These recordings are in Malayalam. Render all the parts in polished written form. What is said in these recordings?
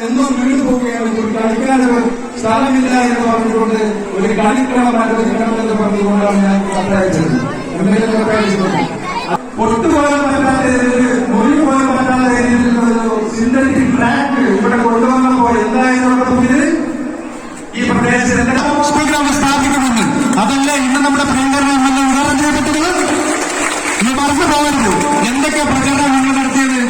എന്നും വീട് പോവുകയാണ്. ഒരു കളിക്കാനൊരു സ്ഥലമില്ല എന്ന് പറഞ്ഞുകൊണ്ട് ഒരു കളിക്കളം അനുവദിക്കണമെന്ന് പറഞ്ഞുകൊണ്ടാണ് ഞാൻ കത്തയച്ചത്. പൊട്ടുപോകാൻ പറ്റാത്ത മൊഴി പോകാൻ പറ്റാത്ത രീതിയിലുള്ള സിന്തറ്റിക് ട്രാക്ക് ഇവിടെ കൊണ്ടുവന്നപ്പോ എന്തായതിനുള്ള മുന്നിൽ ഈ പ്രദേശത്ത് സ്ഥാപിക്കുമെന്ന് അതല്ല ഇന്ന് നമ്മുടെ പ്രിയങ്കരനെ ഉദാഹരണം ചെയ്യപ്പെട്ടത്. ഈ മറന്നു പോകരുത്. എന്തൊക്കെ പ്രചരണം നിങ്ങൾ നടത്തിയത്?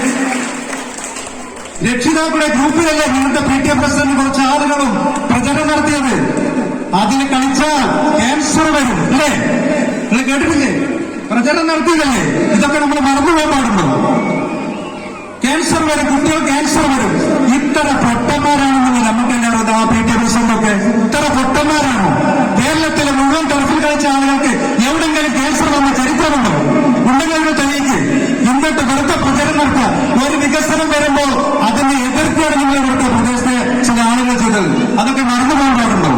രക്ഷിതാക്കളുടെ ഗ്രൂപ്പിലല്ലേ നിങ്ങളുടെ PTA പ്രസിഡന്റ് കുറച്ച് ആളുകളും പ്രചരണം നടത്തിയത്? അതിന് കളിച്ചാൽ ക്യാൻസർ വരും അല്ലേ? നിങ്ങൾ കേട്ടിട്ടില്ലേ? പ്രചരണം നടത്തിയതല്ലേ? ഇതൊക്കെ നമ്മൾ മറന്നുപോകാൻ പാടുണ്ടോ? ക്യാൻസർ വരും, കുട്ടികൾ ക്യാൻസർ വരും. ഇത്ര പൊട്ടന്മാരാണെന്ന് നമുക്കെല്ലാവരും ആ PTA പ്രസിഡന്റൊക്കെ ഇത്ര പൊട്ടന്മാരാണോ? കേരളത്തിലെ മുഴുവൻ ടർഫിൽ കളിച്ച ആളുകൾക്ക് എവിടെങ്കിലും ക്യാൻസർ വന്ന ചരിത്രമുണ്ടോ? ഉണ്ടെങ്കിൽ തെളിയിക്ക്. എന്നിട്ട് വെറുതെ പ്രചരണം നടത്തുക. ഒരു വികസനം വരുമ്പോൾ അതിനെ എതിർക്കുകയാണ് നിങ്ങൾ ഇവിടുത്തെ പ്രദേശത്തെ ചില ആളുകൾ ചെയ്തത്. അതൊക്കെ മറന്നുപോകാൻ പാടുണ്ടോ?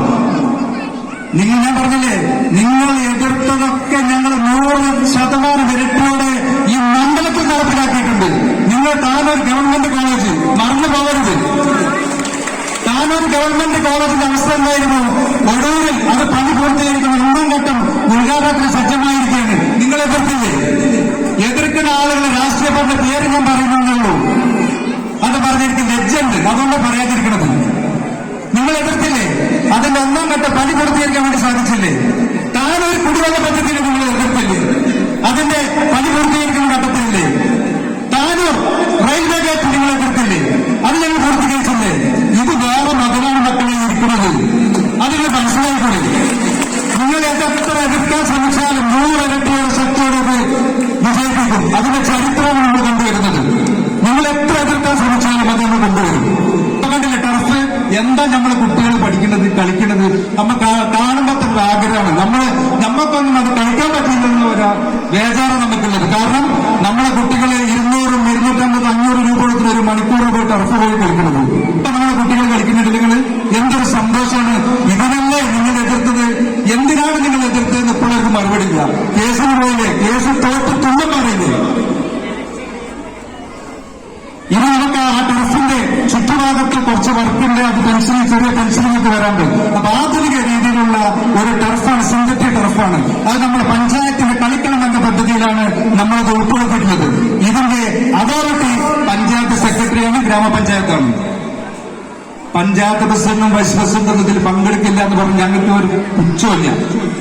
ഞാൻ പറഞ്ഞില്ലേ, നിങ്ങൾ എതിർത്തതൊക്കെ ഞങ്ങൾ 100% ഇരട്ടിയോടെ ഈ മണ്ഡലത്തിൽ നടപ്പിലാക്കിയിട്ടുണ്ട്. നിങ്ങൾ താനൂർ ഗവൺമെന്റ് കോളേജ് മറന്നു പോകരുത്. താനൂർ ഗവൺമെന്റ് കോളേജിന്റെ അവസ്ഥ എന്തായിരുന്നു? ഒടൂരിൽ അത് പണി പൂർത്തീകരിക്കുന്ന 1 ഘട്ടം ഉദ്ഘാടനത്തിന് സജ്ജമായിരിക്കുകയാണ്. നിങ്ങൾ എതിർത്തില്ലേ? എതിർക്കുന്ന ആളുകളെ രാഷ്ട്രീയ പാർട്ടിയുടെ പേര് ഞാൻ പറയുന്നുള്ളൂ. അത് പറഞ്ഞിരിക്കും ലജ്ജുണ്ട്, അതുകൊണ്ട് പറയാതിരിക്കണത്. നിങ്ങൾ എതിർത്തില്ലേ? അതിന്റെ 1ാം ഘട്ടം പണി പൂർത്തീകരിക്കാൻ വേണ്ടി സാധിച്ചില്ലേ? താനൊരു കുടിവെള്ള പദ്ധതിയിൽ നിങ്ങൾ എതിർത്തില്ലേ? അതിന്റെ പണി പൂർത്തീകരിക്കുന്ന ഘട്ടത്തിലില്ലേ? താനൂർ റെയിൽവേ ഗേറ്റ് നിങ്ങൾ എതിർത്തില്ലേ? അത് ഞങ്ങൾ പൂർത്തീകരിച്ചില്ലേ? ഇത് വേറെ മതമാണ് മക്കളെ ഇരിക്കുന്നത്. അതിന് മനസ്സിലായിക്കൂടെ? നിങ്ങൾ എത്ര എതിർക്കാൻ ശ്രമിച്ചാലും 100 ഇരട്ടിയുടെ ശക്തിയോടെ വിജയിപ്പിക്കും. അതിന്റെ ചരിത്രമാണ് നമ്മൾ കൊണ്ടുവരുന്നത്. നിങ്ങൾ എത്ര എതിർക്കാൻ ശ്രമിച്ചാലും അത് നമ്മൾ കൊണ്ടുവരും. കണ്ടില്ലേ ടർഫ്? എന്താ നമ്മളെ കുട്ടികൾ പഠിക്കുന്നത്, കളിക്കുന്നത്? നമുക്ക് കാണുമ്പോൾ ആഗ്രഹമാണ്. നമുക്കൊന്നും അത് കളിക്കാൻ പറ്റില്ലെന്ന ഒരു വേജാറ് നമുക്കുള്ളത്. കാരണം നമ്മളെ കുട്ടികളെ 200, 250, 500 രൂപ കൊടുക്കുന്ന ഒരു മണിക്കൂർ പോയി ടർഫ് പോയി കളിക്കുന്നത്. ഇപ്പൊ നമ്മളെ കുട്ടികൾ കളിക്കുന്നുണ്ടെങ്കിൽ എന്തൊരു സന്തോഷമാണ്. ഇതിനല്ലേ നിങ്ങൾ എതിർത്തത്? എന്തിനാണ് നിങ്ങൾ എതിർത്തതെന്ന് ഇപ്പോഴേക്കും മറുപടി ഇല്ല. കേസിന് പോയില്ലേ? കേസ് തോട്ട് തുള്ളം പറയില്ലേ? ഇനി നമുക്ക് ആ ടർഫിന്റെ ചുറ്റുഭാഗത്ത് കുറച്ച് വർക്കുണ്ട്. അത് ചെറിയ പെൻസിലിലേക്ക് വരാണ്ട്. അപ്പൊ ആധുനിക രീതിയിലുള്ള ഒരു ടർഫാണ്, സിന്തറ്റിക് ടർഫാണ്. അത് നമ്മുടെ പഞ്ചായത്തിന് കളിക്കണം എന്ന പദ്ധതിയിലാണ് നമ്മളത് ഉൾപ്പെടുത്തിയിട്ടുള്ളത്. ഇതിന്റെ അതോറിറ്റി പഞ്ചായത്ത് സെക്രട്ടറിയാണ്, ഗ്രാമപഞ്ചായത്താണ്. പഞ്ചായത്ത് പ്രസിഡന്റും വൈസ് പ്രസിഡന്റും ഇതിൽ പങ്കെടുക്കില്ല എന്ന് പറഞ്ഞ് ഞങ്ങൾക്ക് ഒരു പുച്ഛമില്ല.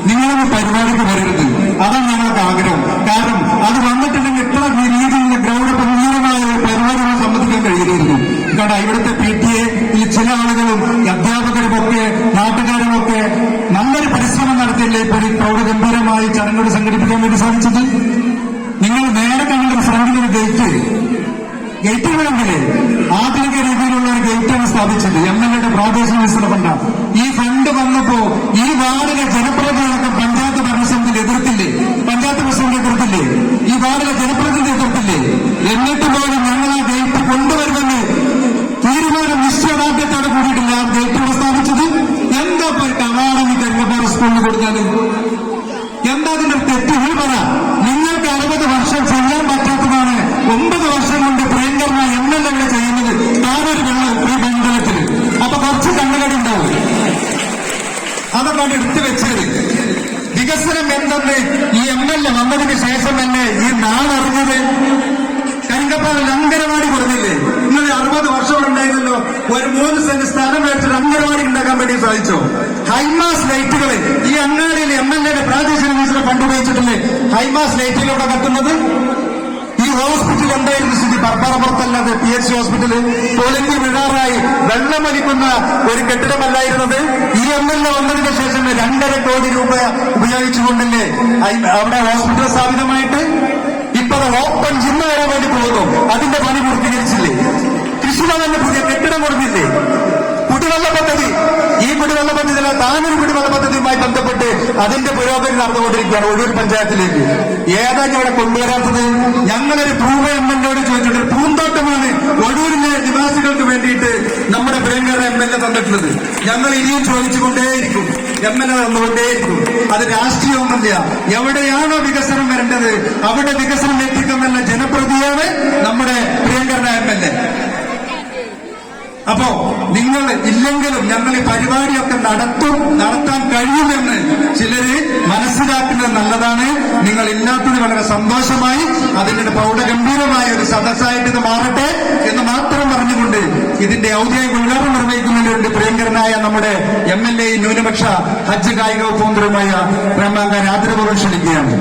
നിങ്ങളൊരു പരിപാടിക്ക് വരരുത്. അതാണ് ഞങ്ങൾക്ക് ആഗ്രഹം. കാരണം അത് വന്നിട്ടുണ്ടെങ്കിൽ ഇത്ര രീതിയിലുള്ള ഗൗരവപൂർണമായ ഒരു പരിപാടികൾ സംബന്ധിക്കാൻ കഴിയുമായിരുന്നു. കാരണം ഇവിടുത്തെ PTA ചില ആളുകളും അധ്യാപകരുമൊക്കെ നാട്ടുകാരുമൊക്കെ നല്ലൊരു പരിശ്രമം നടത്തിയില്ലേ ഇപ്പോൾ ഈ പ്രൗഢഗംഭീരമായി ചടങ്ങുകൾ സംഘടിപ്പിക്കാൻ വേണ്ടി സാധിച്ചത്? നിങ്ങൾ നേരെ കണ്ട ഫ്രണ്ടിലൊരു ഗേറ്റ് വേണ്ടില്ലേ? ആധുനിക രീതിയിലുള്ള ഒരു ഗേറ്റാണ് സ്ഥാപിച്ചത്. MLA പ്രാദേശിക വികസന ഫണ്ടാണ്. ഈ ഫണ്ട് വന്നപ്പോ ഈ വാർഡിലെ ജനപ്രതിനിധികളൊക്കെ പഞ്ചായത്ത് ഭരണസമിതിയിൽ എതിർത്തില്ലേ? പഞ്ചായത്ത് പ്രസിഡന്റ് എതിർത്തില്ലേ? ഈ വാർഡിലെ ജനപ്രതിനിധി എതിർത്തില്ലേ? എന്നിട്ട് പോലും ഞങ്ങൾ ആ ഗേറ്റ് കൊണ്ടുവരുമെന്ന് തീരുമാനം നിശ്ചയദാർഢ്യത്തോടെ കൂടിയിട്ടില്ല ആ ഗേറ്റ് സ്ഥാപിച്ചത്. എന്താ കവാടം കരിങ്ങപ്പാറ സ്കൂളിൽ കൊടുത്താല് എന്താ അതിന്റെ തെറ്റ്? പറ. നിങ്ങൾക്ക് 60 വർഷം ചെയ്യാൻ പറ്റാത്തതാണ് 9 വർഷം കൊണ്ട് പ്രിയങ്കരന MLA ചെയ്യുന്നത്. താനൊരു ഈ മണ്ഡലത്തിൽ അപ്പൊ കുറച്ച് കണ്ണുകടി ഉണ്ടാവും. അതൊക്കെ എടുത്തു വെച്ചത്. വികസനം എന്തെന്ന് ഈ MLA വന്നതിന് ശേഷം തന്നെ ഈ നാളറിഞ്ഞത്. കരിങ്കപ്പാറയിൽ അംഗനവാടി കൊടുത്തില്ലേ? നിങ്ങൾ 60 വർഷം ഉണ്ടായിരുന്നല്ലോ. ഒരു 3 സെന്റ് സ്ഥലം മേടിച്ചിട്ട് അംഗനവാടി ഉണ്ടാക്കാൻ വേണ്ടി സാധിച്ചോ? ഹൈമാസ് ലൈറ്റുകൾ ഈ അങ്ങാടിയിൽ MLA പ്രാദേശിക വികസന ഫണ്ട് ഉപയോഗിച്ചിട്ടില്ലേ ഹൈമാസ് ലൈറ്റിലൂടെ കത്തുന്നത്? ഈ ഹോസ്പിറ്റൽ എന്തായിരുന്നു സ്ഥിതി? പറപ്പറപ്പുറത്തല്ലാതെ PHC ഹോസ്പിറ്റല് പൊളിഞ്ഞു വിടാറായി വെള്ളമൊലിക്കുന്ന ഒരു കെട്ടിടമല്ലായിരുന്നത്? ഈ MLA വന്നതിന് ശേഷം 2.5 കോടി രൂപ ഉപയോഗിച്ചുകൊണ്ടല്ലേ അവിടെ ഹോസ്പിറ്റൽ സ്ഥാപിതമായിട്ട്? ഇപ്പൊ ഓപ്പൺ ജിമ്മ് വരാൻ വേണ്ടി പോകുന്നു. അതിന്റെ പണി പൂർത്തീകരിച്ചില്ലേ? കൃഷിഭവന് പുതിയ കെട്ടിടം കൊടുത്തില്ലേ? കുടിവെള്ള പദ്ധതി, ഈ കുടിവെള്ള പദ്ധതി താനൊരു കുടിവെള്ള പദ്ധതിയുമായി ബന്ധപ്പെട്ട് അതിന്റെ പുരോഗതി നടന്നുകൊണ്ടിരിക്കുകയാണ് ഒഴൂർ പഞ്ചായത്തിലേക്ക്. ഏതാണ് ഇവിടെ കൊണ്ടുവരാത്തത്? ഞങ്ങളൊരു പൂവ MLA ചോദിച്ചിട്ട് പൂന്തോട്ടമാണ് ഒഴൂരിലെ നിവാസികൾക്ക് വേണ്ടിയിട്ട് നമ്മുടെ പ്രിയങ്കര MLA തന്നിട്ടുള്ളത്. ഞങ്ങൾ ഇനിയും ചോദിച്ചുകൊണ്ടേയിരിക്കും. MLA തന്നുകൊണ്ടേയിരിക്കും. അത് രാഷ്ട്രീയമൊന്നുമില്ല. എവിടെയാണോ വികസനം വരേണ്ടത് അവിടെ വികസനം എത്തിക്കുമെന്ന ജനപ്രതിയാണ് നമ്മുടെ പ്രിയങ്കര MLA. അപ്പോ നിങ്ങൾ ഇല്ലെങ്കിലും ഞങ്ങൾ ഈ പരിപാടിയൊക്കെ നടത്താൻ കഴിയുമെന്ന് ചിലര് മനസ്സിലാക്കുന്നത് നല്ലതാണ്. നിങ്ങൾ ഇല്ലാത്തത് വളരെ സന്തോഷമായി. അതിന്റെ പ്രൗഢഗംഭീരമായ ഒരു സദസ്സായിട്ട് ഇത് മാറട്ടെ എന്ന് മാത്രം പറഞ്ഞുകൊണ്ട് ഇതിന്റെ ഔദ്യോഗിക ഉദ്ഘാടനം നിർവഹിക്കുന്നതിന് വേണ്ടി പ്രിയങ്കരനായ നമ്മുടെ MLA ന്യൂനപക്ഷ ഹജ്ജ് കായിക വകുപ്പ് മന്ത്രിയുമായ പ്രേമാങ്കാരെ ആദരപൂർവ്വം ക്ഷണിക്കുകയാണ്.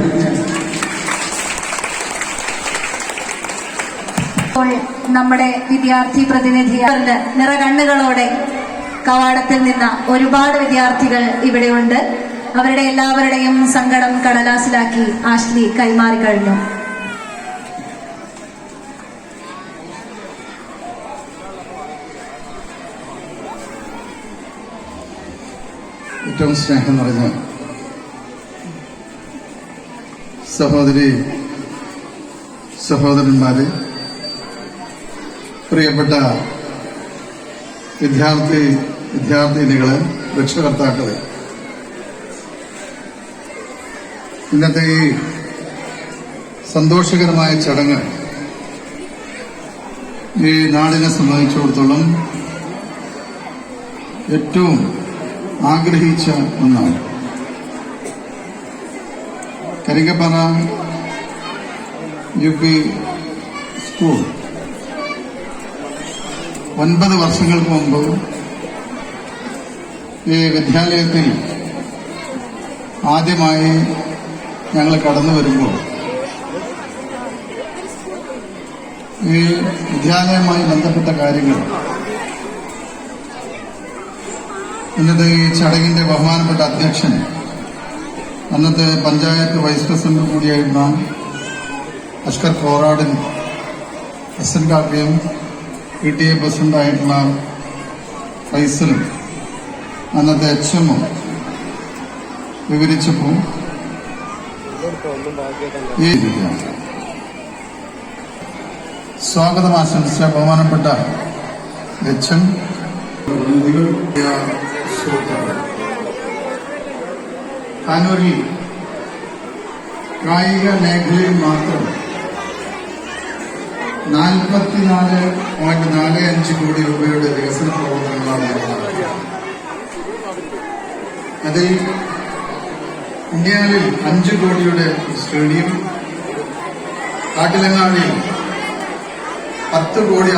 നമ്മുടെ വിദ്യാർത്ഥി പ്രതിനിധി നിറകണ്ണുകളോടെ കവാടത്തിൽ നിന്ന ഒരുപാട് വിദ്യാർത്ഥികൾ ഇവിടെയുണ്ട്. അവരുടെ എല്ലാവരുടെയും സങ്കടം കടലാസിലാക്കി ആഷ്ലി കൈമാറി കഴിഞ്ഞു. ഏറ്റവും സ്നേഹം നിറഞ്ഞ സഹോദരി സഹോദരന്മാരെ, പ്രിയപ്പെട്ട വിദ്യാർത്ഥിനികളെ, രക്ഷകർത്താക്കളെ, ഇന്നത്തെ ഈ സന്തോഷകരമായ ചടങ്ങ് ഈ നാടിനെ സംബന്ധിച്ചിടത്തോളം ഏറ്റവും ആഗ്രഹിച്ച ഒന്നാണ്. കരിങ്കപ്പാറ UP സ്കൂൾ 9 വർഷങ്ങൾക്ക് മുമ്പ് ഈ വിദ്യാലയത്തിൽ ആദ്യമായി ഞങ്ങൾ കടന്നു വരുമ്പോൾ ഈ വിദ്യാലയവുമായി ബന്ധപ്പെട്ട കാര്യങ്ങൾ ഇന്നത്തെ ഈ ചടങ്ങിന്റെ ബഹുമാനപ്പെട്ട അധ്യക്ഷൻ, അന്നത്തെ പഞ്ചായത്ത് വൈസ് പ്രസിഡന്റ് കൂടിയായിരുന്ന അഷ്കർ കോറാടൻ പ്രസിഡന്റാക്കുകയും PTA പ്രസിഡന്റായിട്ടുള്ള ഫൈസലും അന്നത്തെ HM വിവരിച്ചപ്പോൾ സ്വാഗതം ആശംസിച്ച ബഹുമാനപ്പെട്ട HM, താനൂരിൽ കായിക മേഖലയിൽ മാത്രം 44.45 കോടി രൂപയുടെ വികസന പ്രവർത്തനങ്ങളാണ് നടത്തുന്നത്. അതിൽ ഇന്ത്യയിൽ 5 കോടിയുടെ സ്റ്റേഡിയം, കാട്ടിലങ്ങാടിയിൽ 10 കോടി